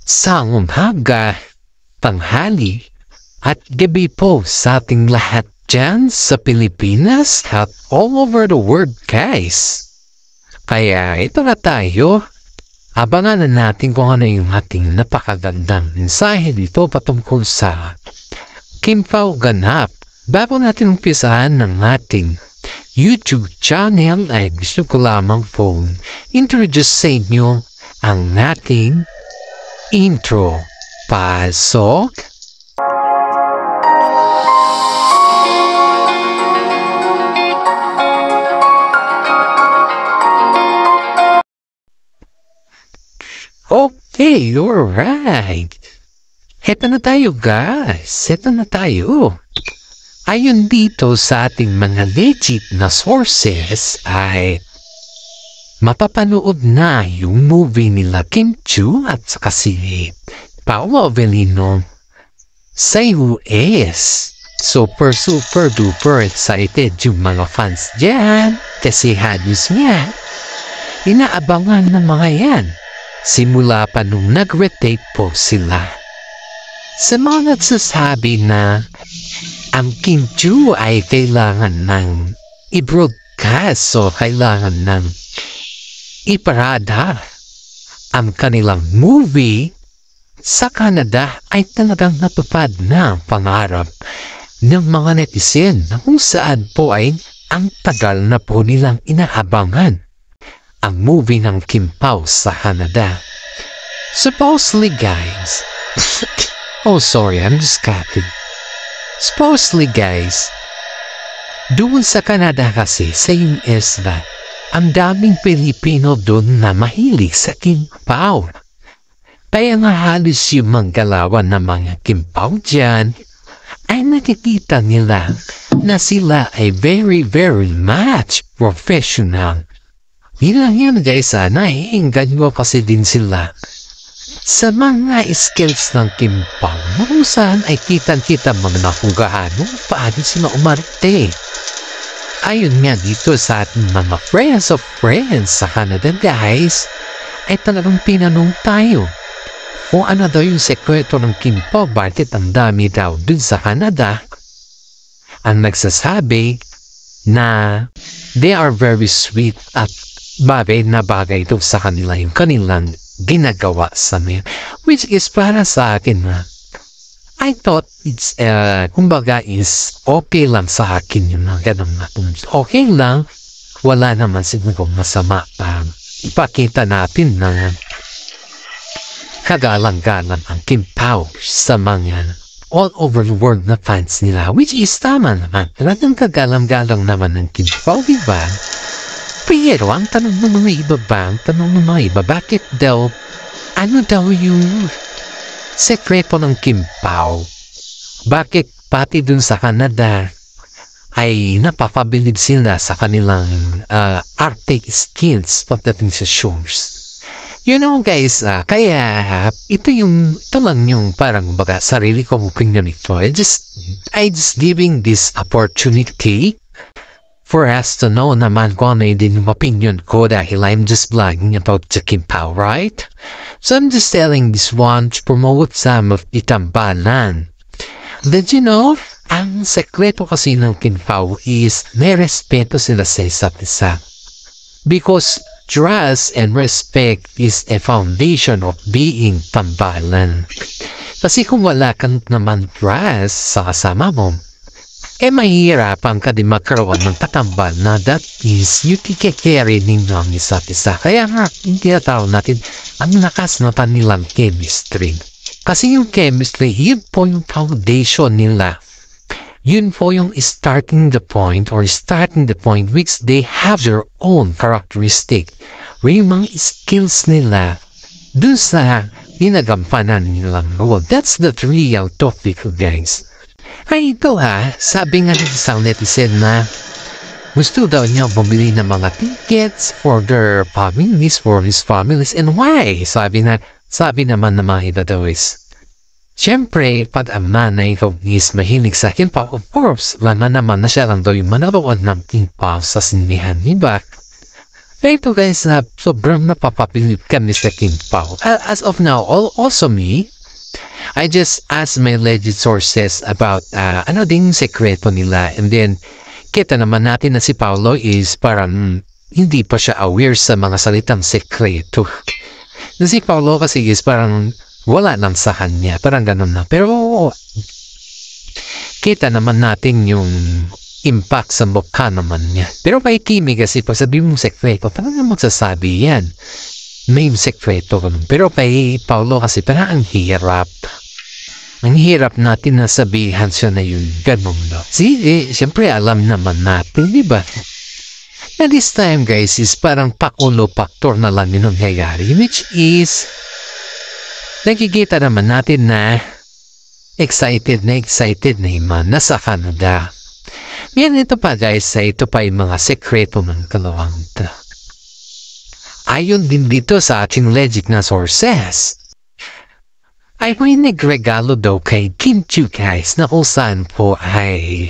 Sa umaga, tanghali, at gabi po sa ating lahat dyan sa Pilipinas at all over the world, guys. Kaya ito na tayo. Abangan na natin kung ano yung ating napakagandang mensahe dito patungkol sa Kim Pao ganap. Bago natin umpisahan ng ating YouTube channel ay gusto ko lamang po introduce sa inyo ang ating intro. Pasok! Okay, alright. Heto na tayo guys. Heto na tayo. Ayon dito sa ating mga legit na sources ay mapapanood na yung movie nila Kim Chiu at saka si Paolo Avellino sa US. Super duper excited yung mga fans dyan kasi halos nga inaabangan ng mga yan simula pa nung nag-retake po sila. Sa mga nagsasabi na ang Kim Chiu ay kailangan ng i-broadcast o kailangan ng iparada ang kanilang movie sa Canada ay talagang natupad na ang pangarap ng mga netizen na kung saan po ay ang tagal na po nilang inaabangan ang movie ng Kim Pao sa Canada. Supposedly guys, oh sorry, I'm just cutting. Supposedly guys, doon sa Canada kasi sa US ba, ang daming Pilipino doon na mahilig sa Kim Pao. Kaya nga halos yung manggalawan ng mga Kim Pao dyan ay nakikita nila na sila ay very much professional. Bilang yan guys, naiinggan mo kasi din sila sa mga skills ng Kim Pao na kung saan ay kitang-kita mga na kung gaano paano sila umarte. Ayun nga dito sa ating mga friends of friends sa Canada guys, ay talagang pinanong tayo kung ano daw yung sekreto ng Kim Pao, bakit ang dami daw dun sa Canada. Ang nagsasabi na they are very sweet at bagay na bagay ito sa kanila yung kanilang ginagawa sa amin. Which is para sa akin na I thought it's, kumbaga is okay lang sa akin yung mga ganun na okay lang, wala naman siguro masama. Ipakita natin na kagalang-galang ang Kim Pao sa mga all over the world na fans nila, which is tama naman. Talagang kagalang-galang naman ng Kim Pao, diba? Pero ang tanong ng mga iba ba, bakit daw, ano daw yung sekreto ng Kim Pao? Bakit pati dun sa Canada ay napapabilib sila sa kanilang arte skills pagdating sa shows? You know guys, kaya ito lang yung parang baga sarili kong opinion ito. I just giving this opportunity for us to know naman kung ano din yung opinion ko dahil I'm just blogging about the Kim Pao, right? So I'm just telling this one to promote some of the tambalan. Did you know, ang sekreto kasi ng Kim Pao is may respeto sila sa isa't isa. Because trust and respect is a foundation of being tambalan. Kasi kung wala kang naman trust sa kasama mo, mahihirapan ka din magkaroon ng tatambal na that is you kikikere ninyo ang isa't isa. Kaya nga, hindi natawag natin ang lakas na kanilang chemistry. Kasi yung chemistry, yun po yung foundation nila. Yun po yung starting the point which they have their own characteristic. Yung mga skills nila dun sa ginagampanan nilang role. That's the real topic, guys. Ay ito sabi nga ng isang netizen na gusto daw niya bumili ng mga tickets for their families, for his families, and why? Sabi naman ng mga iba daw is, siyempre, pag ang nanay ko is mahilig sa Kim Pao, of course, naman na siya lang daw yung manaroon ng Kim Pao sa sinihan, diba? Ito guys, sobrang napapapilip kami sa King Pao. As of now, also me, I just asked my legit sources about ano ding sekreto nila, and then kita naman natin na si Paolo is parang hindi pa siya aware sa mga salitang sekreto. Na si Paolo kasi is parang wala lang sa kanya, parang ganun na. Pero kita naman natin yung impact sa mukha naman niya. Pero kay Kimi kasi pag sabi mong sekreto, parang magsasabi yan. May sekreto ka. Pero kay Paolo kasi parang ang hirap. Ang hirap natin na sabihan siya na yun. Ganun no. Siyempre alam naman natin, di ba? Na this time guys is parang pakulo factor na lang yung nangyayari. Which is, nakikita naman natin na excited na Iman nasa Canada. Yan ito pa guys, ito pa yung mga sekreto ng kalawang ito. Ayon din dito sa ating legit na sources, ay may nagregalo daw kay Kim Chiu guys na kung saan po ay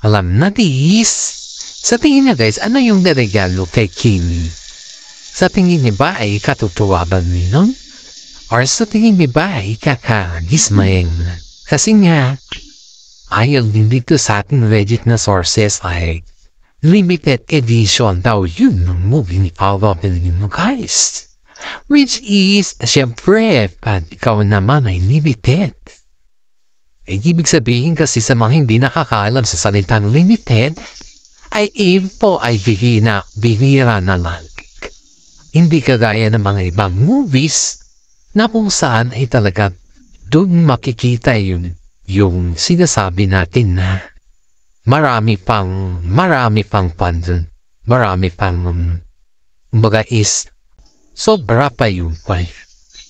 alam na dis. Sa tingin niya guys, ano yung naregalo kay Kim? Sa tingin niya ba ay katutuwa ba nun? Or sa tingin niya ba ay kakagismayang? Kasi nga, ayon din dito sa ating legit na sources ay limited edition daw yun ng movie ni Paolo Abilino guys. Which is, syempre, pag ikaw naman ay limited. Ibig sabihin kasi sa mga hindi nakakaalam sa salitang limited, ay po ay bihira na lang. Hindi kagaya ng mga ibang movies na kung saan ay talaga doon makikita yung sinasabi natin na marami pang pandun. Marami pang kumbaga is sobra pa yung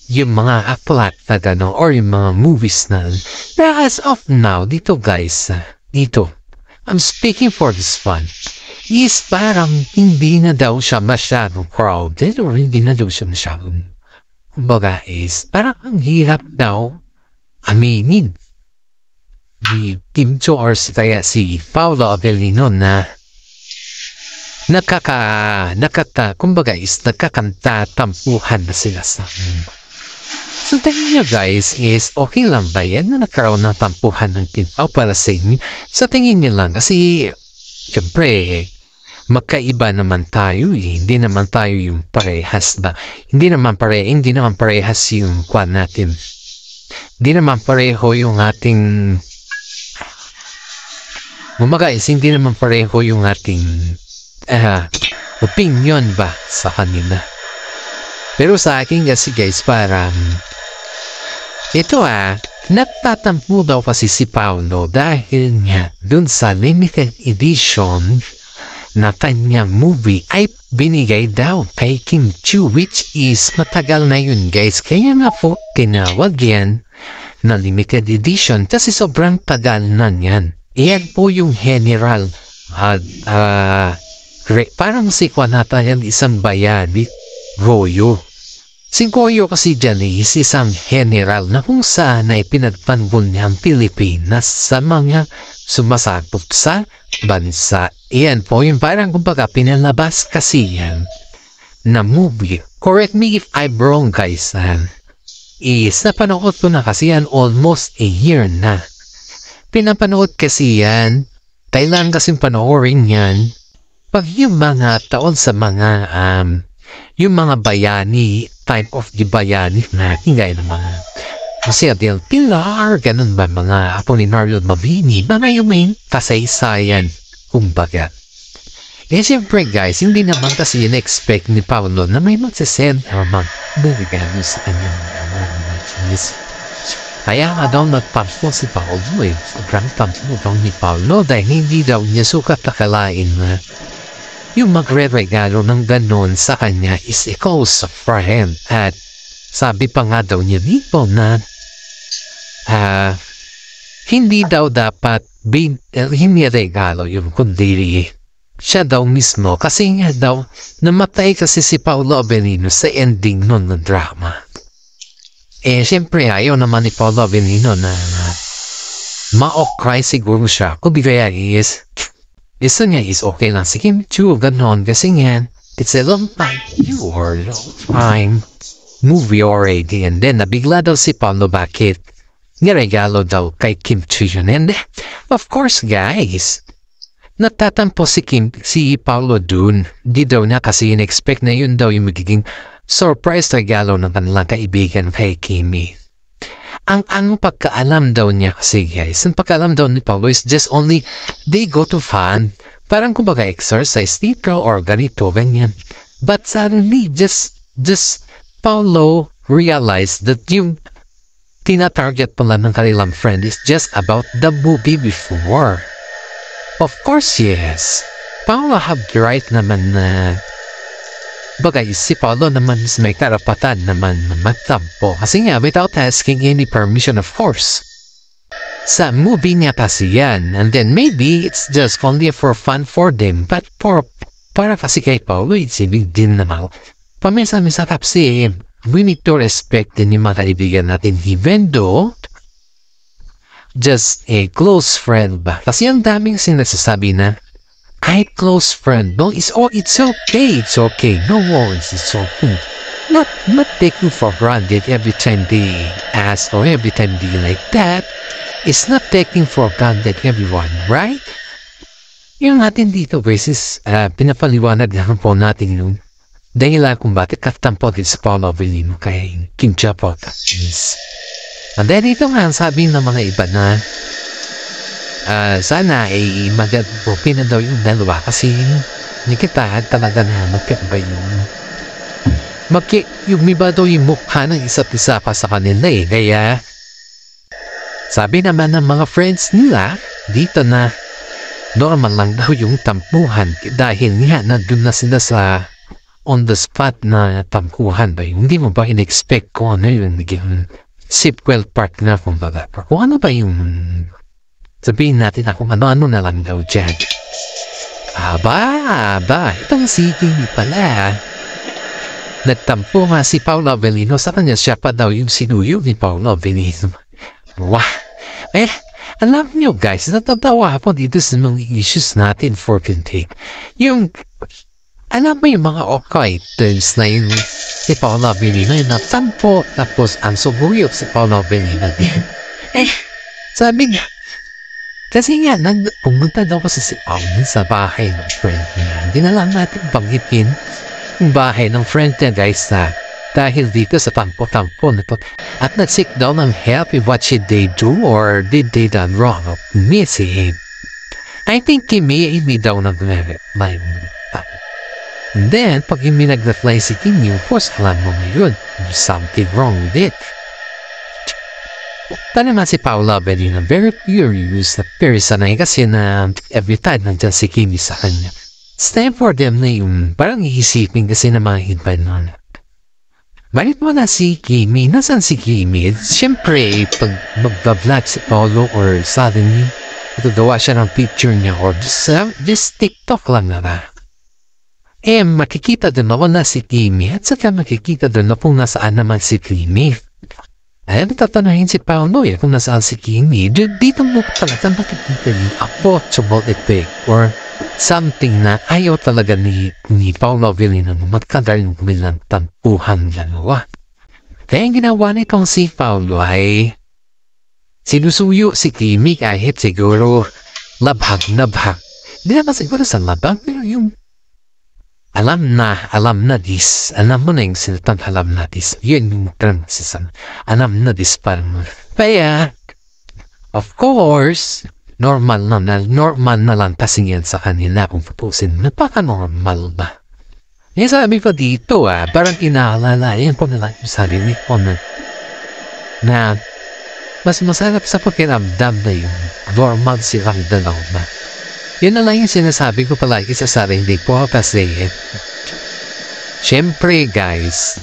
mga aklat na gano'n or yung mga movies na as of now, dito guys, dito, I'm speaking for this fun, is parang hindi na daw siya masyadong crowded or hindi na daw siya masyadong kumbaga is parang ang hirap daw aminin ni Kim Chiu or kaya si Paolo Abilino na kumbaga is nakakanta-tampuhan na sila sa So tingin nyo guys is okay lang ba yan na nagkaroon ng tampuhan ng Kim Pao para sa inyo? Sa tingin nyo lang kasi syempre magkaiba naman tayo eh. Hindi naman tayo yung parehas ba? Hindi naman parehas yung kwan natin. Hindi naman pareho yung ating hindi naman pareho yung ating opinion ba sa kanila. Pero sa akin kasi guys parang ito nagtatampo daw kasi si Paolo dahil nga dun sa limited edition na kanyang movie ay binigay daw kay Kim Chiu, which is matagal na yun guys. Kaya nga po tinawag yan na limited edition kasi sobrang tagal na yan. Iyan po yung general parang si Kwanata yan isang bayani Goyo. Si Goyo kasi dyan is isang general na kung saan ay pinagtanggol niya ang Pilipinas sa mga sumasakop sa bansa. Iyan po yung parang kumbaga pinalabas kasi yan na movie. Correct me if I'm wrong guys. Is napanood ko na kasi yan almost a year na. Pinapanood kasi yan. Kailan kasing panoorin yan pag yung mga taon sa mga yung mga bayani, type of the bayani natin gaya ng mga Jose Del Pilar, ganun ba mga Apolinario Mabini, mga yung may kasaysayan, kumbaga. Siyempre guys, hindi naman kasi in-expect ni Paolo na may magsasend o magbigay sa kanyang kaya nga daw nagpampo si Paolo sobrang pampo daw ni Paolo dahil hindi daw niya sukat nakalain na yung magre-regalo ng ganon sa kanya is a cause for him. At sabi pa nga daw niya dito na hindi daw dapat hindi regalo yung kundi siya daw mismo kasi nga daw namatay kasi si Paolo Abilino sa ending nun ng drama. Siyempre ayaw naman ni Paolo Abilino na ma-cry siguro siya. Kung kaya is gusto niya is okay lang si Kim Chiu, ganon. Kasi nga, It's a long time. You are long time. Movie already. And then, nabigla daw si Paolo bakit niregalo daw kay Kim Chiyon. And of course, guys, natatampo si Paolo dun. Di daw na kasi in-expect na yun daw yung magiging surprise regalo ng kanilang kaibigan kay Kimi. Ang pagkaalam daw niya kasi guys, ang pagkaalam daw ni Paolo is just only they go to fun. Parang kumbaga exercise dito or ganito, ganyan. But suddenly, just Paolo realized that yung tina-target pala ng kanilang friend is just about the movie before. Of course, yes. Paolo have the right naman na bagay si Paolo naman may karapatan naman na magtampo. Kasi nga, without asking any permission, of course. Sa movie niya kasi yan. And then maybe it's just only for fun for them. But para kasi kay Paolo, it's ibig din naman. Pamisa-misa kasi, we need to respect din yung mga kaibigan natin. Even though, just a close friend ba? Kasi ang daming sinasasabi na, kahit close friend, no, it's okay. No worries, it's okay. Not taking for granted every time they ask or every time they like that. It's not taking for granted everyone, right? Yung natin dito, versus, pinapaliwanag na po natin yung dahilan kung bakit katampo din sa Paolo Avellino kay Kim Chapo. And then ito nga, sabi ng mga iba na, sana ay mag-open na daw yung dalawa kasi hindi kita talaga na magkaiba yung iba daw yung mukha ng isa't isa pa sa kanila eh. Kaya sabi naman ng mga friends nila dito na normal lang daw yung tampuhan dahil nga nandun na sila sa on the spot na tampuhan ba yung hindi mo ba in-expect kung ano yung sequel part na kumbaga kung ano ba yung sabihin natin na kung ano-ano na lang daw dyan. Aba, itong si Kimi pala. Nagtampo nga si Paolo Avellino sa kanya siya pa daw yung sinuyo ni Paolo Avellino. Wah! Alam niyo guys, natatawa ako dito sa mga issues natin for today. Yung, alam mo yung mga okay terms na yung si Paolo Avellino yung natampo tapos ang subuyo si Paolo Avellino din. Sabi nga, kasi nga, pumunta daw kasi si Paolo sa bahay ng friend niya. Hindi na lang natin banggitin yung bahay ng friend niya guys na dahil dito sa tampo-tampo na to. At nag-seek daw ng help if what should they do or did they done wrong of missing. I think Kimi daw nag-reply. And then, pag Kimi nag-reply si Kimi, of course, alam mo ngayon, there's something wrong with it. Tanaman si Paolo Avellino, very curious na very sanay kasi na every time nandyan si Kimi sa kanya. It's time for them na yung parang iisipin kasi na mga iba nun. Bakit mo na si Kimi? Nasaan si Kimi? Siyempre, pag mag-vlog si Paolo or suddenly, magagawa siya ng picture niya or just TikTok lang na ba? Makikita din ako na si Kimi at saka makikita din na kung nasaan naman si Kimi. Ay, tatanungin si Paolo kung nasaan si Kimi. Dito mo talaga makikita niya a possible effect or something na ayaw talaga ni Paolo Avellino na magkadal ng kumilang tampuhan dalawa. Kaya ang ginawa nitong si Paolo ay sinusuyo si Kimi kahit siguro labhag. Hindi naman siguro sa labhag pero yung alam na this. Alam mo na yung sinatang alam na this. Yun yung term sa alam na this parang. Kaya, of course, normal na lang kasi yan sa kanila kung pupusin. Napaka-normal ba? Yung sabi ko dito parang inaalalayan ko na lang yung sarili ko na mas masarap sa pakiramdam na yung normal silang dalawa. Yun na lang yung sinasabi ko palagi sa sarili ko kasi syempre guys,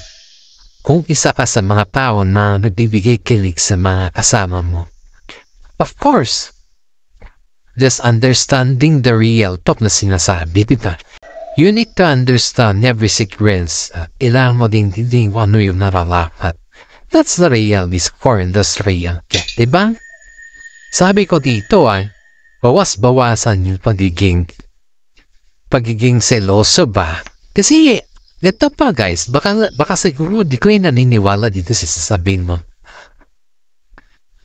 kung isa ka sa mga tao na nagbibigay kilig sa mga kasama mo, of course, just understanding the real talk na sinasabi, diba? You need to understand every sequence. Kailangan mo din ano yung naralapat. That's the real discord and that's real. Diba? Sabi ko dito bawas-bawasan yung pagiging seloso ba? Kasi, ganito pa guys, baka siguro di ko yung naniniwala dito sa sasabihin mo.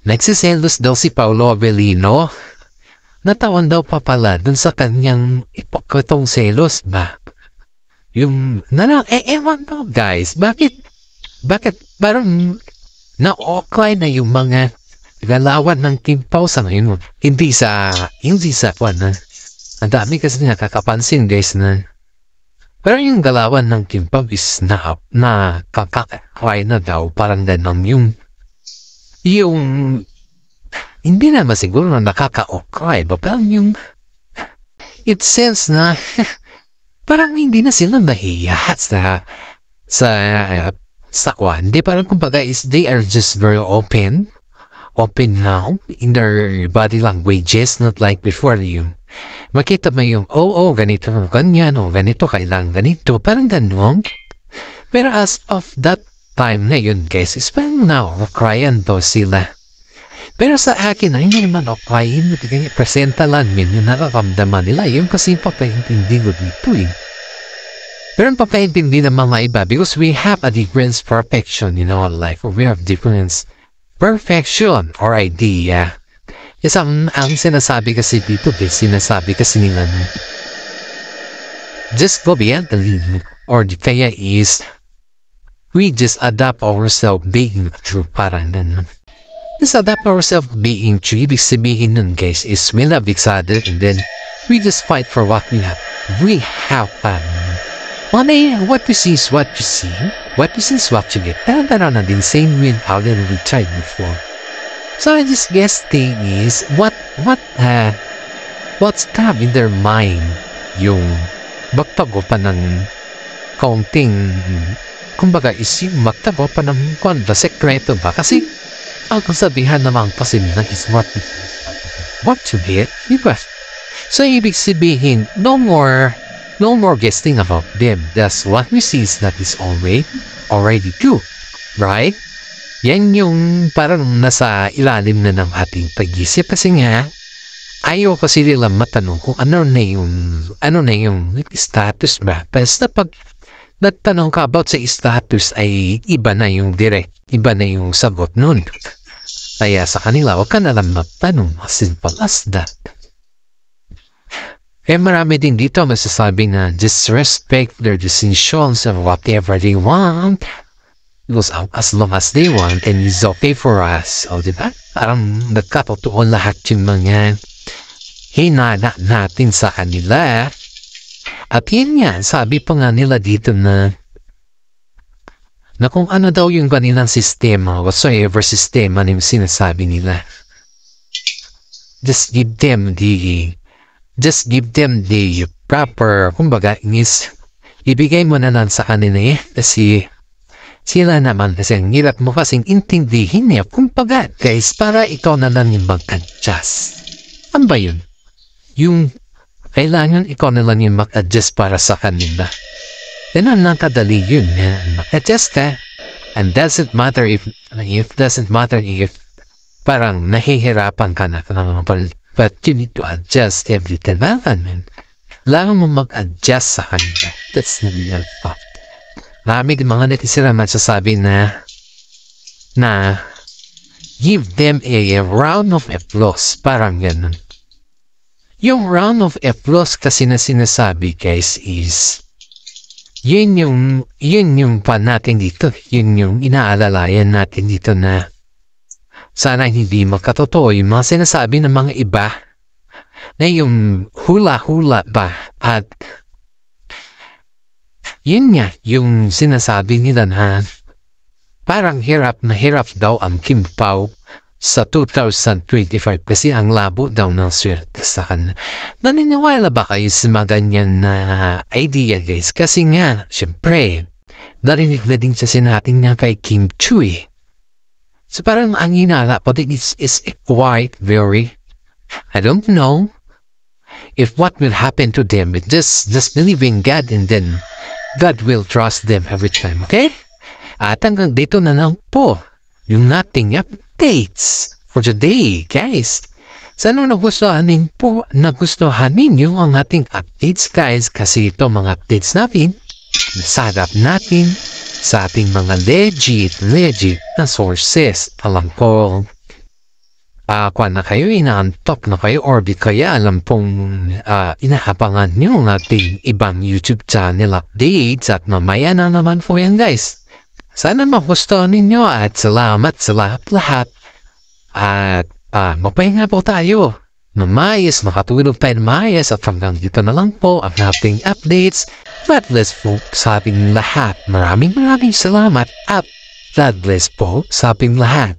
Nagsiselos daw si Paolo Avellino. Natawan daw pa pala dun sa kanyang ipokritong selos ba? Yung, ewan ko guys, bakit parang na-okay na yung mga galawan ng Kim Pao sa ngayon? Hindi sa ang dami kasi nakakapansin guys na pero yung galawan ng Kim Pao is na kakakay na daw, parang ganun yung hindi naman siguro na nakaka-okay ba, parang yung it sense na parang hindi na sila nahiya sa kwan. Hindi, parang kumbaga is they are just very open now in their body languages, not like before yung makita mo yung ganito, ganyan, ganito, kailangan ganito, parang ganun. Pero as of that time na yun guys, is parang na-cryan daw sila. Pero sa akin, hindi naman cryin, presenta lang yung nararamdaman nila, yung kasi papaintindi ko dito eh. Pero papaintindi ng mga iba, because we have a different perfection in our life, or we have different perfection or idea. Yes, ang sinasabi kasi dito, sinasabi kasi nila just go beyond the limit, or the kaya is we just adapt ourselves being true, parang ganun. Just adapt ourselves being true, ibig sabihin nun guys is we love each other and then we just fight for what we have. We have what you see is what you see, what you see is what you get. Parang na din same with how we tried before. So I just guess thing is what's up in their mind yung magtago pa ng kaunting kumbaga is yung magtago pa ng kwanda sekreto ba, kasi ang sabihan naman kasi nila is what you get, diba? So ibig sabihin no more guessing about them. That's what we see is that is already true, right? Yan yung parang nasa ilalim na ng ating pag-isip, kasi nga ayaw kasi nila matanong kung ano na yung status ba. Basta pag natanong ka about sa status ay iba na yung sagot nun. Kaya sa kanila, huwag ka na lang magtanong, as simple as that. Kaya marami din dito masasabi na just respect their decisions of whatever they want. Because as long as they want and it's okay for us. O diba? Parang nagkatotoo lahat yung mga hinana natin sa kanila. At yun nga, sabi pa nga nila dito na kung ano daw yung kanilang sistema, whatsoever sistema na yung sinasabi nila. Just give them the proper, kumbaga, ibigay mo na lang sa kanila kasi sila naman kasi ang hirap mo kasing intindihin niya. Kumbaga, guys, para ikaw na lang yung mag-adjust. Ano ba yun? Yung kailangan ikaw na lang yung mag-adjust para sa kanila. Ganun lang kadali yun. Mag-adjust ka. And doesn't matter if parang nahihirapan ka na. But you need to adjust every time. Kailangan mo mag-adjust sa kanila. That's the real fact. Marami mga netizen naman sasabi na give them a round of applause. Parang ganun. Yung round of applause kasi na sinasabi guys is yun yung pa natin dito. Yun yung inaalalayan natin dito na sana hindi makatotoo yung mga sinasabi ng mga iba na yung hula-hula ba at yun nga, yung sinasabi nila na parang hirap na hirap daw ang Kim Pao sa 2025 kasi ang labo daw ng swerte sa kanila. Naniniwala ba kayo sa mga ganyan na idea guys? Kasi nga, syempre, narinig na din sa sinating nga kay Kim Chu eh. So parang ang hinala, but is quite very, I don't know if what will happen to them. Just believe in God and then God will trust them every time, okay? At hanggang dito na lang po yung nating updates for today, guys. Sana nagustuhan ninyo ang ating updates, guys, kasi ito mga updates natin nasarap natin sa ating mga legit na sources. Alam ko, kung na kayo, inaantok na kayo, or di kaya alam pong inahapangan nyo ng ating ibang YouTube channel updates at mamaya na naman po yan guys. Sana magustuhan ninyo at salamat sa lahat. At mapahinga po tayo na maayos, makatulog tayo na maayos at hanggang dito na lang po ang ating updates. God bless po sa ating lahat. Maraming salamat at God bless po sa ating lahat.